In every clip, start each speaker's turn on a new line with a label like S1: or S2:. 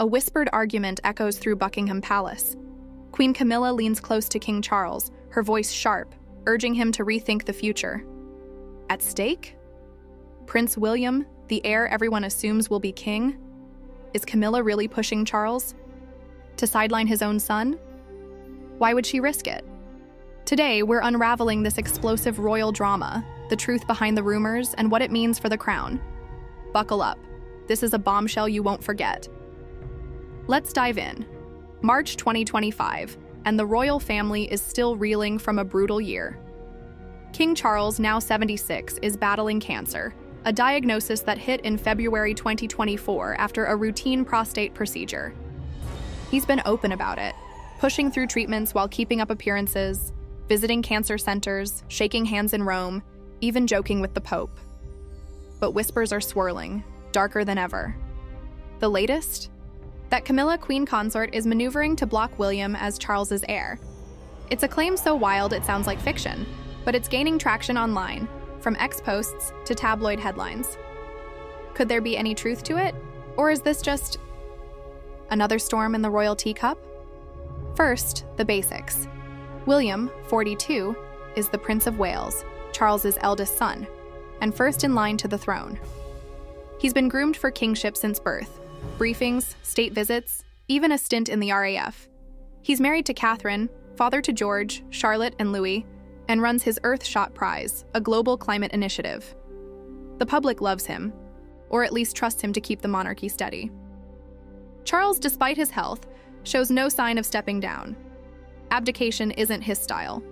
S1: A whispered argument echoes through Buckingham Palace. Queen Camilla leans close to King Charles, her voice sharp, urging him to rethink the future. At stake? Prince William, the heir everyone assumes will be king? Is Camilla really pushing Charles? To sideline his own son? Why would she risk it? Today, we're unraveling this explosive royal drama, the truth behind the rumors, and what it means for the crown. Buckle up. This is a bombshell you won't forget. Let's dive in. March 2025, and the royal family is still reeling from a brutal year. King Charles, now 76, is battling cancer, a diagnosis that hit in February 2024 after a routine prostate procedure. He's been open about it, pushing through treatments while keeping up appearances, visiting cancer centers, shaking hands in Rome, even joking with the Pope. But whispers are swirling, darker than ever. The latest? That Camilla, Queen Consort, is maneuvering to block William as Charles's heir. It's a claim so wild it sounds like fiction, but it's gaining traction online, from X posts to tabloid headlines. Could there be any truth to it? Or is this just another storm in the royal teacup? First, the basics. William, 42, is the Prince of Wales, Charles's eldest son, and first in line to the throne. He's been groomed for kingship since birth. Briefings, state visits, even a stint in the RAF. He's married to Catherine, father to George, Charlotte, and Louis, and runs his Earthshot Prize, a global climate initiative. The public loves him, or at least trusts him to keep the monarchy steady. Charles, despite his health, shows no sign of stepping down. Abdication isn't his style.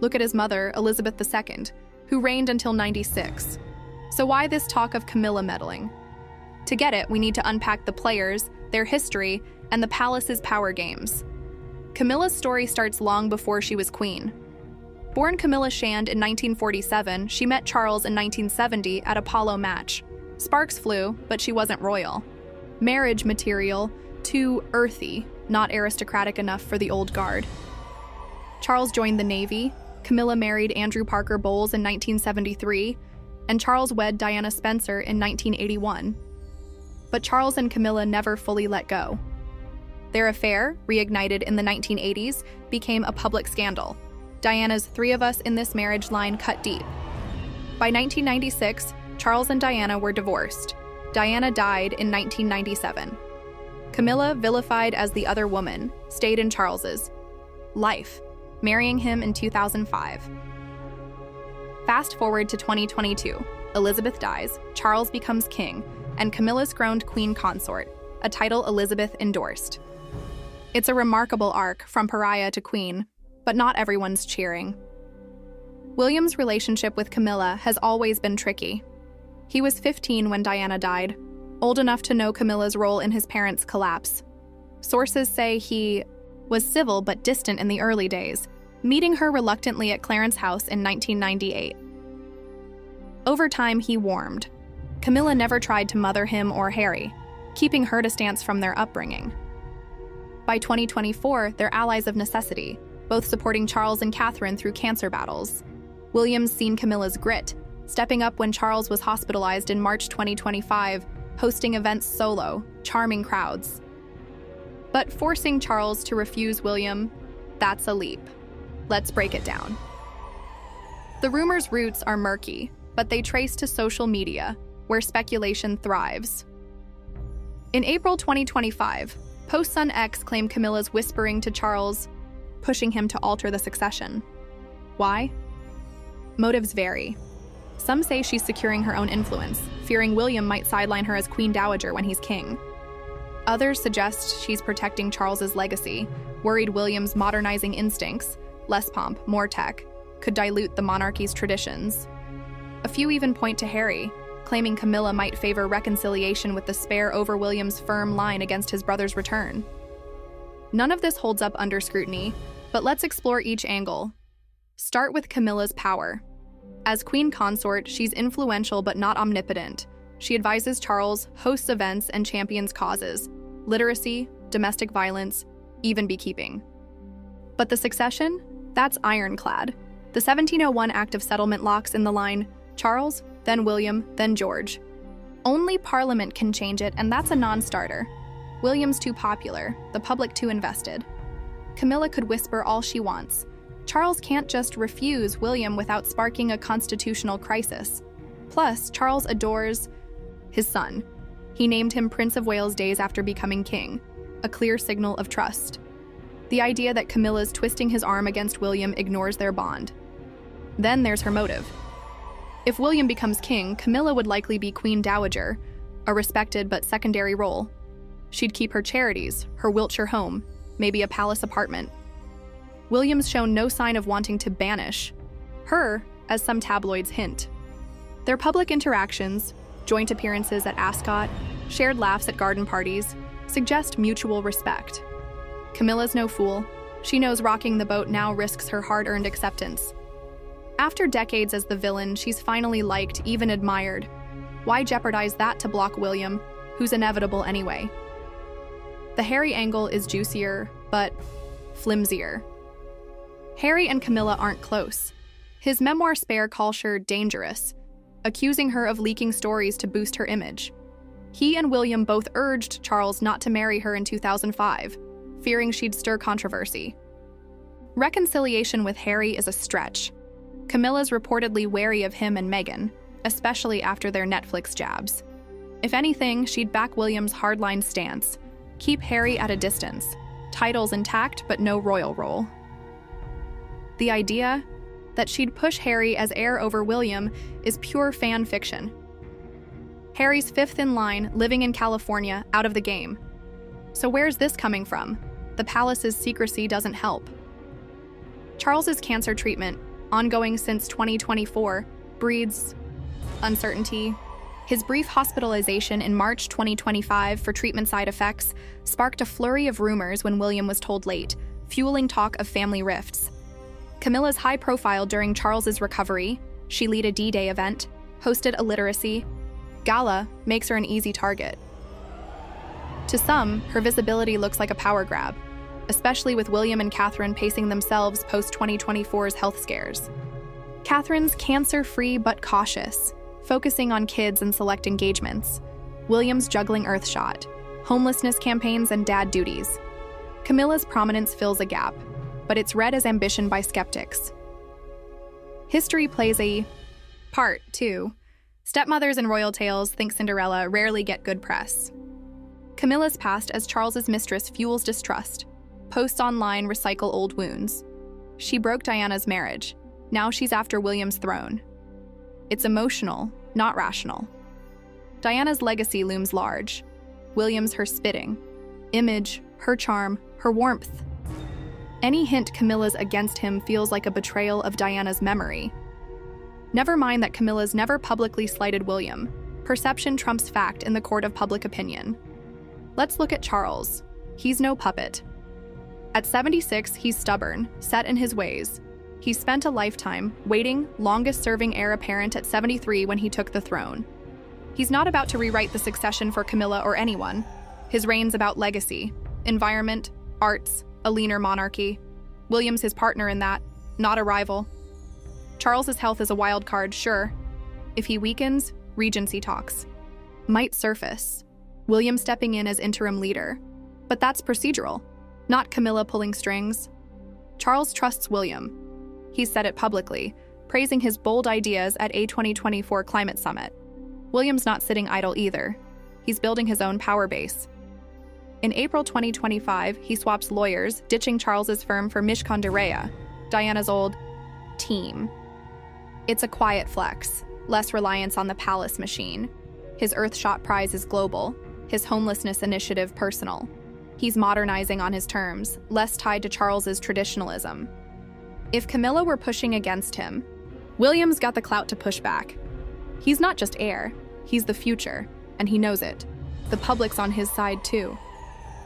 S1: Look at his mother, Elizabeth II, who reigned until 96. So why this talk of Camilla meddling? To get it, we need to unpack the players, their history, and the palace's power games. Camilla's story starts long before she was queen. Born Camilla Shand in 1947, she met Charles in 1970 at a polo match. Sparks flew, but she wasn't royal. Marriage material, too earthy, not aristocratic enough for the old guard. Charles joined the Navy, Camilla married Andrew Parker Bowles in 1973, and Charles wed Diana Spencer in 1981. But Charles and Camilla never fully let go. Their affair, reignited in the 1980s, became a public scandal. Diana's "three of us in this marriage" line cut deep. By 1996, Charles and Diana were divorced. Diana died in 1997. Camilla, vilified as the other woman, stayed in Charles's life, marrying him in 2005. Fast forward to 2022. Elizabeth dies, Charles becomes king, and Camilla's crowned Queen Consort, a title Elizabeth endorsed. It's a remarkable arc from pariah to queen, but not everyone's cheering. William's relationship with Camilla has always been tricky. He was 15 when Diana died, old enough to know Camilla's role in his parents' collapse. Sources say he was civil but distant in the early days, meeting her reluctantly at Clarence House in 1998. Over time, he warmed. Camilla never tried to mother him or Harry, keeping her distance from their upbringing. By 2024, they're allies of necessity, both supporting Charles and Catherine through cancer battles. William's seen Camilla's grit, stepping up when Charles was hospitalized in March 2025, hosting events solo, charming crowds. But forcing Charles to refuse William, that's a leap. Let's break it down. The rumors' roots are murky, but they trace to social media, where speculation thrives. In April 2025, posts on X claim Camilla's whispering to Charles, pushing him to alter the succession. Why? Motives vary. Some say she's securing her own influence, fearing William might sideline her as Queen Dowager when he's king. Others suggest she's protecting Charles's legacy, worried William's modernizing instincts, less pomp, more tech, could dilute the monarchy's traditions. A few even point to Harry, claiming Camilla might favor reconciliation with the spare over William's firm line against his brother's return. None of this holds up under scrutiny, but let's explore each angle. Start with Camilla's power. As Queen Consort, she's influential but not omnipotent. She advises Charles, hosts events, and champions causes: literacy, domestic violence, even beekeeping. But the succession? That's ironclad. The 1701 Act of Settlement locks in the line, Charles, then William, then George. Only Parliament can change it, and that's a non-starter. William's too popular, the public too invested. Camilla could whisper all she wants. Charles can't just refuse William without sparking a constitutional crisis. Plus, Charles adores his son. He named him Prince of Wales days after becoming king, a clear signal of trust. The idea that Camilla's twisting his arm against William ignores their bond. Then there's her motive. If William becomes king, Camilla would likely be Queen Dowager, a respected but secondary role. She'd keep her charities, her Wiltshire home, maybe a palace apartment. William's shown no sign of wanting to banish her, as some tabloids hint. Their public interactions, joint appearances at Ascot, shared laughs at garden parties, suggest mutual respect. Camilla's no fool. She knows rocking the boat now risks her hard-earned acceptance. After decades as the villain, she's finally liked, even admired. Why jeopardize that to block William, who's inevitable anyway? The Harry angle is juicier, but flimsier. Harry and Camilla aren't close. His memoir spare calls her dangerous, accusing her of leaking stories to boost her image. He and William both urged Charles not to marry her in 2005, fearing she'd stir controversy. Reconciliation with Harry is a stretch. Camilla's reportedly wary of him and Meghan, especially after their Netflix jabs. If anything, she'd back William's hardline stance, keep Harry at a distance, titles intact but no royal role. The idea that she'd push Harry as heir over William is pure fan fiction. Harry's fifth in line, living in California, out of the game. So where's this coming from? The palace's secrecy doesn't help. Charles's cancer treatment, ongoing since 2024, breeds uncertainty. His brief hospitalization in March 2025 for treatment side effects sparked a flurry of rumors when William was told late, fueling talk of family rifts. Camilla's high profile during Charles's recovery, she led a D-Day event, hosted a literacy gala, makes her an easy target. To some, her visibility looks like a power grab, especially with William and Catherine pacing themselves post-2024's health scares. Catherine's cancer-free but cautious, focusing on kids and select engagements. William's juggling Earthshot, homelessness campaigns and dad duties. Camilla's prominence fills a gap, but it's read as ambition by skeptics. History plays a part, too. Stepmothers in royal tales, think Cinderella, rarely get good press. Camilla's past as Charles's mistress fuels distrust. Posts online recycle old wounds. She broke Diana's marriage. Now she's after William's throne. It's emotional, not rational. Diana's legacy looms large. William's her spitting. Image, her charm, her warmth. Any hint Camilla's against him feels like a betrayal of Diana's memory. Never mind that Camilla's never publicly slighted William. Perception trumps fact in the court of public opinion. Let's look at Charles. He's no puppet. At 76, he's stubborn, set in his ways. He spent a lifetime waiting, longest-serving heir apparent at 73 when he took the throne. He's not about to rewrite the succession for Camilla or anyone. His reign's about legacy, environment, arts, a leaner monarchy. William's his partner in that, not a rival. Charles's health is a wild card, sure. If he weakens, regency talks might surface. William stepping in as interim leader. But that's procedural, not Camilla pulling strings. Charles trusts William. He's said it publicly, praising his bold ideas at a 2024 climate summit. William's not sitting idle either. He's building his own power base. In April 2025, he swaps lawyers, ditching Charles's firm for Mishcon de Rea, Diana's old team. It's a quiet flex, less reliance on the palace machine. His Earthshot prize is global, his homelessness initiative personal. He's modernizing on his terms, less tied to Charles's traditionalism. If Camilla were pushing against him, William's got the clout to push back. He's not just heir, he's the future, and he knows it. The public's on his side too.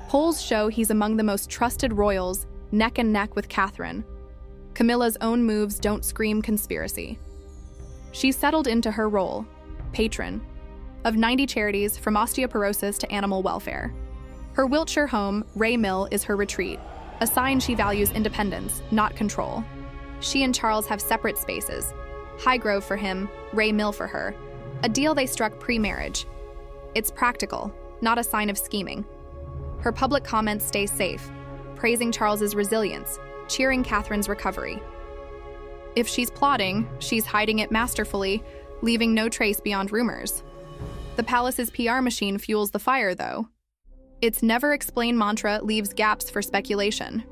S1: Polls show he's among the most trusted royals, neck and neck with Catherine. Camilla's own moves don't scream conspiracy. She's settled into her role, patron, of 90 charities from osteoporosis to animal welfare. Her Wiltshire home, Ray Mill, is her retreat, a sign she values independence, not control. She and Charles have separate spaces. Highgrove for him, Ray Mill for her, a deal they struck pre-marriage. It's practical, not a sign of scheming. Her public comments stay safe, praising Charles's resilience, cheering Catherine's recovery. If she's plotting, she's hiding it masterfully, leaving no trace beyond rumors. The palace's PR machine fuels the fire, though. Its never explain mantra leaves gaps for speculation.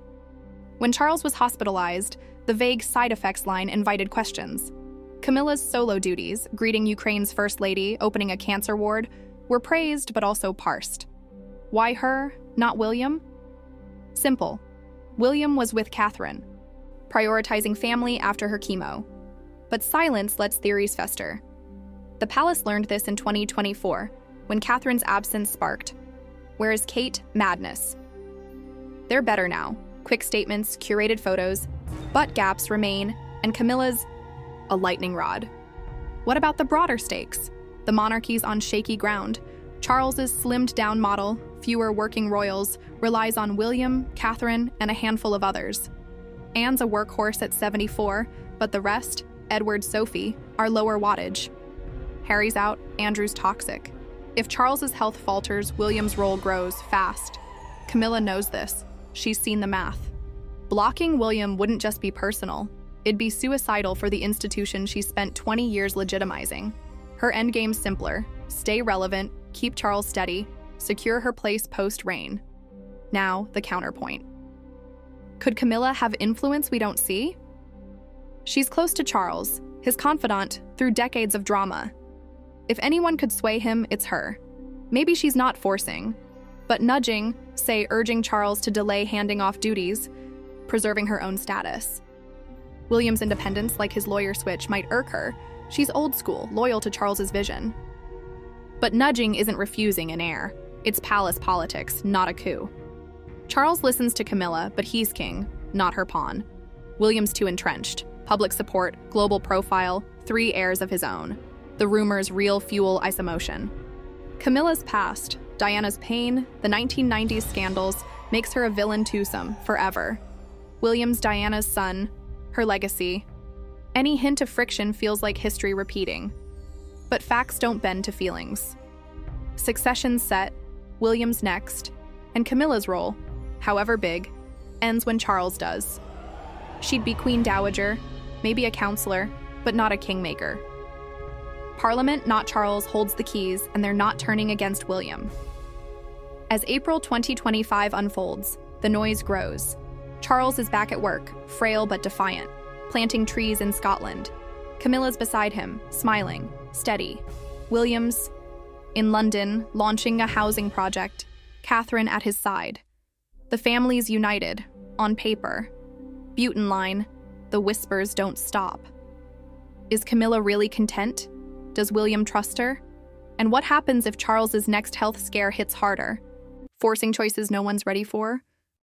S1: When Charles was hospitalized, the vague side effects line invited questions. Camilla's solo duties, greeting Ukraine's First Lady, opening a cancer ward, were praised but also parsed. Why her, not William? Simple. William was with Catherine, prioritizing family after her chemo. But silence lets theories fester. The palace learned this in 2024, when Catherine's absence sparked. Where is Kate? Madness. They're better now. Quick statements, curated photos, but gaps remain, and Camilla's a lightning rod. What about the broader stakes? The monarchy's on shaky ground. Charles's slimmed-down model, fewer working royals, relies on William, Catherine, and a handful of others. Anne's a workhorse at 74, but the rest, Edward, Sophie, are lower wattage. Harry's out, Andrew's toxic. If Charles's health falters, William's role grows fast. Camilla knows this. She's seen the math. Blocking William wouldn't just be personal. It'd be suicidal for the institution she spent 20 years legitimizing. Her endgame's simpler. Stay relevant, keep Charles steady, secure her place post-reign. Now, the counterpoint. Could Camilla have influence we don't see? She's close to Charles, his confidant, through decades of drama. If anyone could sway him, it's her. Maybe she's not forcing, but nudging, say urging Charles to delay handing off duties, preserving her own status. William's independence, like his lawyer switch, might irk her. She's old school, loyal to Charles's vision. But nudging isn't refusing an heir. It's palace politics, not a coup. Charles listens to Camilla, but he's king, not her pawn. William's too entrenched. Public support, global profile, 3 heirs of his own. The rumors real fuel isomotion. Camilla's past, Diana's pain, the 1990s scandals, makes her a villain twosome forever. William's Diana's son, her legacy. Any hint of friction feels like history repeating. But facts don't bend to feelings. Succession's set, William's next, and Camilla's role, however big, ends when Charles does. She'd be Queen Dowager, maybe a counselor, but not a kingmaker. Parliament, not Charles, holds the keys, and they're not turning against William. As April 2025 unfolds, the noise grows. Charles is back at work, frail but defiant, planting trees in Scotland. Camilla's beside him, smiling, steady. William's in London, launching a housing project, Catherine at his side. The family's united, on paper. Button line, the whispers don't stop. Is Camilla really content? Does William trust her? And what happens if Charles's next health scare hits harder? Forcing choices no one's ready for?